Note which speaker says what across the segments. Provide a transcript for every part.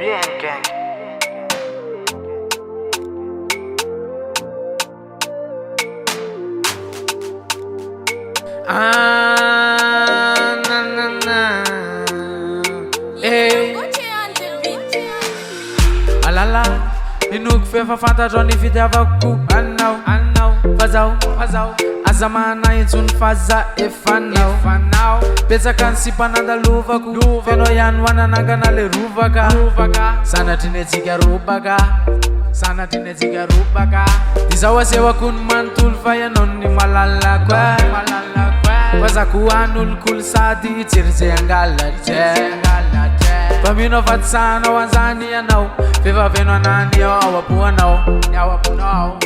Speaker 1: Bien gang.
Speaker 2: Na na na. Hey. Alala. Inuk fefa fantatro ny fitiavako anao fazao azamana intsony faza efanao petsaka ny sipanandalovako feno ihany hoananangana le rovaka sanatry ny atsika robaka izao asehoko ny manontolo fa ianao ny malalako fazako an'olokolo sady tserizay angalatray fa mino afatysanao anzany ianao fefaveno anany ao apoanao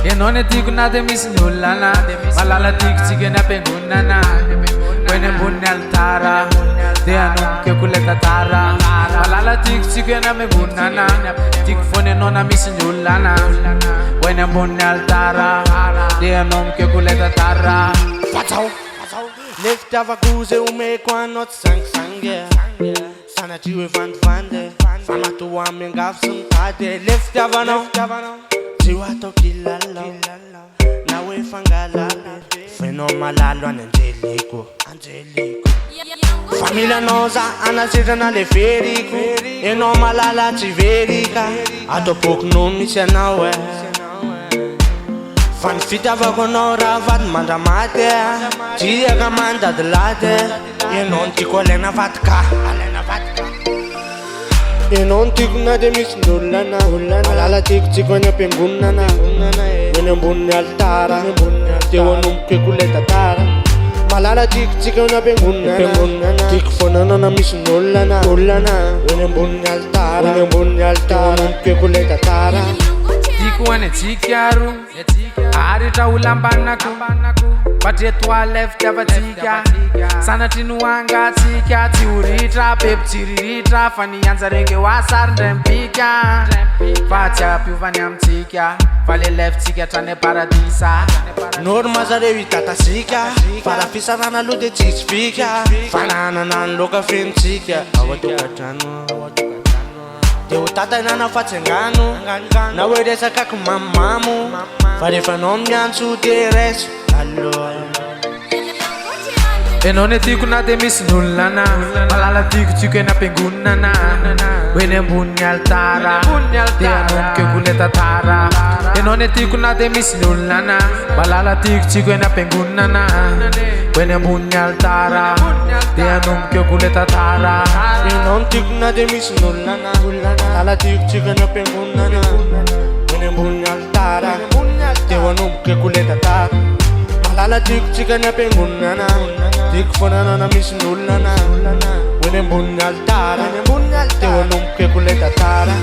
Speaker 2: ianao ny tiako na de misy ny olana malala tiako tsika ny ampiangonana koeny ambony altara de anombokeko le tatara malala tiako tsika ny ampiangonana tiako fony anao na misy ny olana koeny ambony altara de anombokeko le tatara
Speaker 3: le fitiavako zay omeko anao tsy sangisangy sanatry hoe vandivandy fa matoa amy angafo sy mitady le fitiavanao tsy ho atao kilalao na hoe fangalala fenao malalo any anjeliko fa milanao za anasetrana le veriko enao malala tsy verika atao bokinao misy anao fa ny fitiavako anao raha vady mandramady jiaka mandadilady enao ny tiako alaina vadika enao ny tiako na de misy ny olana malala tiakotsiko any ampiangonana eny ambony altara teo anombokeko le tatara malala tiakotsika any ampiangonana tiako fonanao na misy ny olana eny ambony altara anombokeko le tatara
Speaker 2: tiako any atsika aritra olambanako patreto alay fitiavatsika sanatry no angatsika tsy horitra pepo tsiriritra fa nianjarenge ho asary ndray mipika fa tsy ampiovany amitsika fa le lefitsika hatrany paradisa
Speaker 3: nory mazareo hitatasika fa raha fisarana aloha de tsisy fika fa nanana ny loka fenotsika ao atokatrano de ho tatanana fa tsy angano na hoe resakako mamamo fa rehefa anao miantso de reso aloha
Speaker 2: enao ny tiako na de misy ny olana malala tiako tsiko eny ampiangonana hoeny ambony altara de anombokeko le tatara enao ny tiako na de misy ny olana malala tiako tsiko eny ampiangonana hoeny ambony altara de anombokeko le tatara
Speaker 3: enao ny tiako na de misy ny olana malala tiako tsiko eny ampiangonana hoeny ambony altara de anombokeko le tatara malala tiako tsika ny ampiangonana tiako fonanao na misy ny olana hoeny ambony altara de anombokeko le tatara